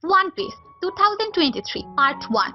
One Piece 2023 Part 1.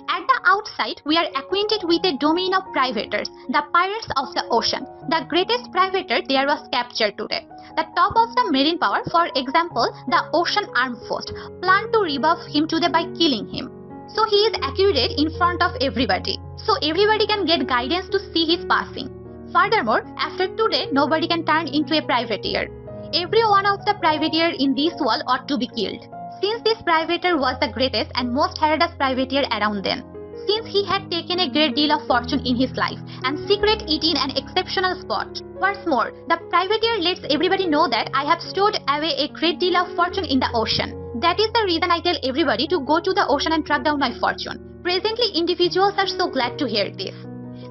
At the outside, we are acquainted with a domain of privateers, the pirates of the ocean. The greatest privateer there was captured today. The top of the marine power, for example, the ocean armed force, planned to rebuff him today by killing him. So he is accurate in front of everybody. So everybody can get guidance to see his passing. Furthermore, after today, nobody can turn into a privateer. Every one of the privateer in this world ought to be killed. Since this privateer was the greatest and most heroic privateer around then. Since he had taken a great deal of fortune in his life and secret it in an exceptional spot. What's more, the privateer lets everybody know that I have stored away a great deal of fortune in the ocean. That is the reason I tell everybody to go to the ocean and track down my fortune. Presently, individuals are so glad to hear this.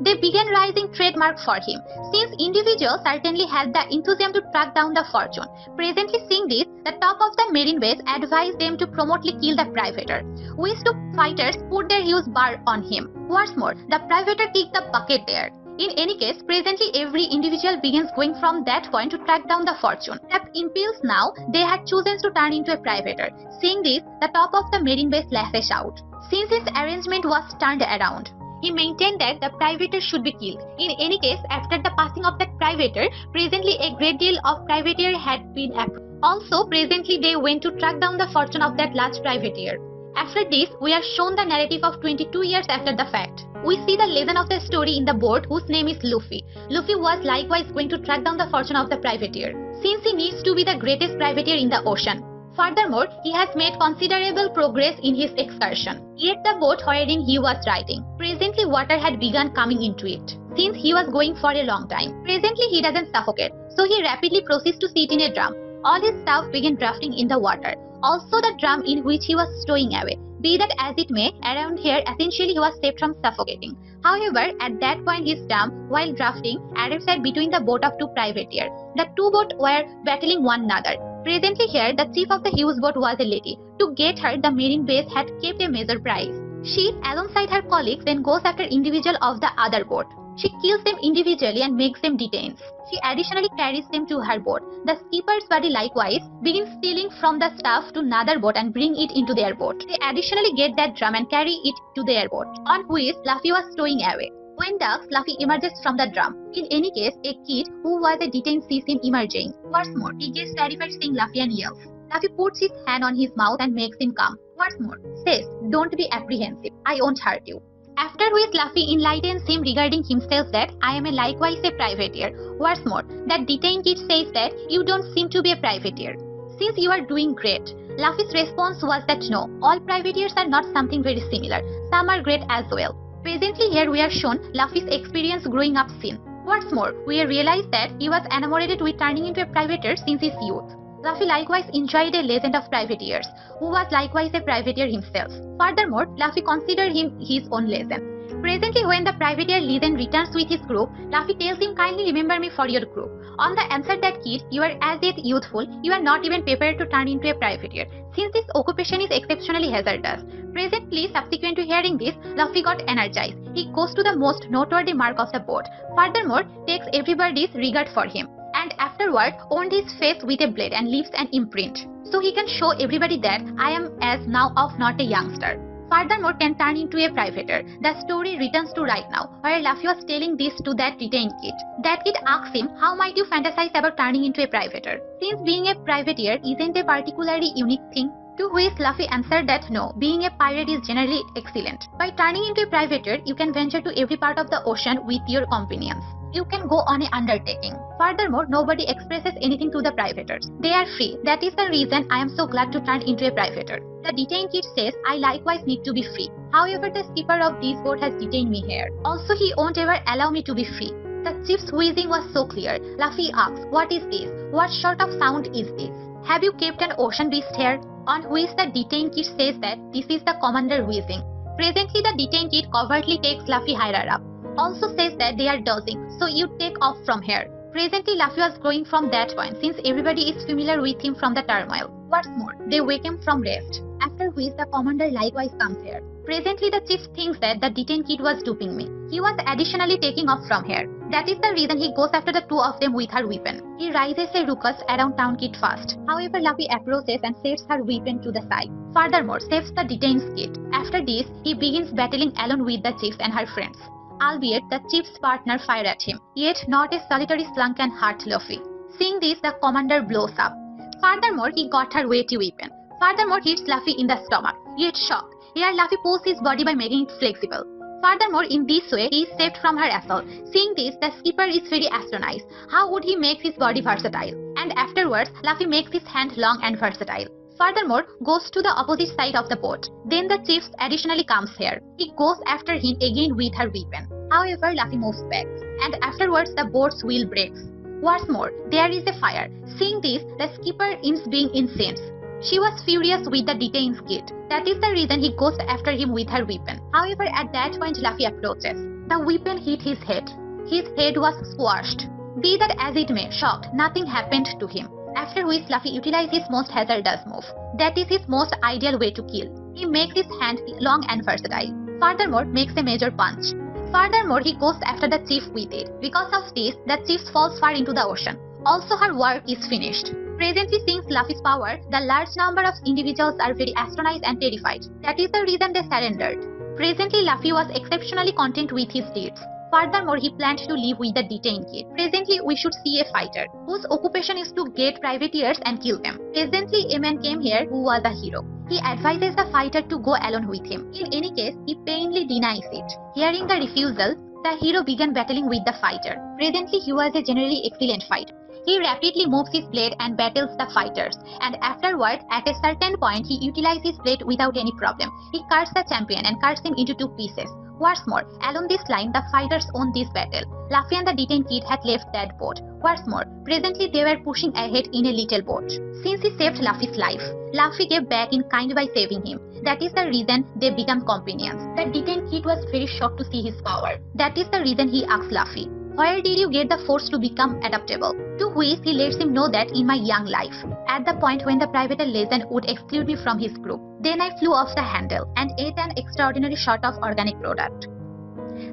They began raising trademark for him, since individuals certainly had the enthusiasm to track down the fortune. Presently seeing this, the top of the marine base advised them to promptly kill the privateer. Which two fighters put their huge bar on him. What's more, the privateer kicked the bucket there. In any case, presently every individual begins going from that point to track down the fortune. That impels now, they had chosen to turn into a privateer. Seeing this, the top of the marine base lashes out. Since his arrangement was turned around, he maintained that the privateer should be killed. In any case, after the passing of that privateer, presently a great deal of privateer had been approved. Also, presently they went to track down the fortune of that last privateer. After this, we are shown the narrative of 22 years after the fact. We see the legend of the story in the board whose name is Luffy. Luffy was likewise going to track down the fortune of the privateer, since he needs to be the greatest privateer in the ocean. Furthermore, he has made considerable progress in his excursion. Yet the boat wherein he was riding, presently water had begun coming into it, since he was going for a long time. Presently he doesn't suffocate, so he rapidly proceeds to sit in a drum. All his stuff began drafting in the water. Also the drum in which he was stowing away. Be that as it may, around here essentially he was saved from suffocating. However, at that point his drum, while drafting, arrives at between the boat of two privateers. The two boats were battling one another. Presently here, the chief of the huge boat was a lady. To get her, the marine base had kept a major prize. She, alongside her colleagues, then goes after individual of the other boat. She kills them individually and makes them detains. She additionally carries them to her boat. The skipper's body likewise begins stealing from the staff to another boat and bring it into their boat. They additionally get that drum and carry it to their boat, on which Luffy was stowing away. When dusk, Luffy emerges from the drum. In any case, a kid who was a detained sees him emerging. What's more, he gets terrified seeing Luffy and yells. Luffy puts his hand on his mouth and makes him calm. What's more, says, "Don't be apprehensive, I won't hurt you." After which Luffy enlightens him regarding himself that I am likewise a privateer. What's more, that detained kid says that you don't seem to be a privateer, since you are doing great. Luffy's response was that no, all privateers are not something very similar. Some are great as well. Presently here we are shown Luffy's experience growing up scene. What's more, we realize that he was enamored with turning into a privateer since his youth. Luffy likewise enjoyed a legend of privateers, who was likewise a privateer himself. Furthermore, Luffy considered him his own legend. Presently when the privateer legend returns with his group, Luffy tells him, "Kindly remember me for your group." On the answer that kid, "You are as yet youthful, you are not even prepared to turn into a privateer, since this occupation is exceptionally hazardous." Presently, subsequent to hearing this, Luffy got energized. He goes to the most noteworthy mark of the boat. Furthermore, takes everybody's regard for him, and afterward owned his face with a blade and leaves an imprint, so he can show everybody that I am as now of not a youngster. Furthermore, can turn into a privateer. The story returns to right now, where Luffy was telling this to that detained kid. That kid asks him, "How might you fantasize about turning into a privateer, since being a privateer isn't a particularly unique thing?" To which Luffy answered that no, being a pirate is generally excellent. By turning into a privateer, you can venture to every part of the ocean with your companions. You can go on an undertaking. Furthermore, nobody expresses anything to the privateers. They are free. That is the reason I am so glad to turn into a privateer. The detained kid says, "I likewise need to be free. However, the skipper of this boat has detained me here. Also, he won't ever allow me to be free." The chief's wheezing was so clear. Luffy asks, "What is this? What sort of sound is this? Have you kept an ocean beast here?" On which the detained kid says that this is the commander wheezing. Presently, the detained kid covertly takes Luffy higher up. Also says that they are dozing, so you take off from here. Presently, Luffy was going from that point, since everybody is familiar with him from the turmoil. What's more, they wake him from rest. After which the commander likewise comes here. Presently, the chief thinks that the detained kid was duping me. He was additionally taking off from here. That is the reason he goes after the two of them with her weapon. He raises a ruckus around Town Kid first. However, Luffy approaches and sets her weapon to the side. Furthermore, saves the detained kid. After this, he begins battling alone with the chief and her friends. Albeit the chief's partner fired at him, yet not a solitary slunk can hurt Luffy. Seeing this, the commander blows up. Furthermore, he got her weighty weapon. Furthermore, hits Luffy in the stomach, yet shocked. Here Luffy pulls his body by making it flexible. Furthermore, in this way, he is saved from her assault. Seeing this, the skipper is very astonished. How would he make his body versatile? And afterwards, Luffy makes his hand long and versatile. Furthermore, goes to the opposite side of the boat. Then the chief additionally comes here. He goes after him again with her weapon. However, Luffy moves back, and afterwards the boat's wheel breaks. What's more, there is a fire. Seeing this, the skipper ends being incensed. She was furious with the detained kid. That is the reason he goes after him with her weapon. However, at that point Luffy approaches. The weapon hit his head. His head was squashed. Be that as it may, shocked, nothing happened to him. After which Luffy utilizes his most hazardous move. That is his most ideal way to kill. He makes his hand long and versatile. Furthermore, makes a major punch. Furthermore, he goes after the chief with it. Because of this, the chief falls far into the ocean. Also, her work is finished. Presently, seeing Luffy's power, the large number of individuals are very astonished and terrified. That is the reason they surrendered. Presently, Luffy was exceptionally content with his deeds. Furthermore, he planned to live with the detained kid. Presently, we should see a fighter whose occupation is to get privateers and kill them. Presently, a man came here who was a hero. He advises the fighter to go alone with him. In any case, he painfully denies it. Hearing the refusal, the hero began battling with the fighter. Presently, he was a generally excellent fighter. He rapidly moves his blade and battles the fighters, and afterwards, at a certain point, he utilizes his blade without any problem. He cuts the champion and cuts him into 2 pieces. What's more, along this line, the fighters won this battle. Luffy and the detained kid had left that boat. What's more, presently they were pushing ahead in a little boat. Since he saved Luffy's life, Luffy gave back in kind by saving him. That is the reason they become companions. The detained kid was very shocked to see his power. That is the reason he asked Luffy, "Where did you get the force to become adaptable?" To which he lets him know that in my young life, at the point when the privateer legend would exclude me from his group, then I flew off the handle and ate an extraordinary shot of organic product.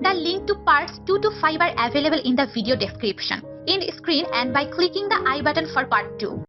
The link to parts 2 to 5 are available in the video description, in screen and by clicking the I button for part 2.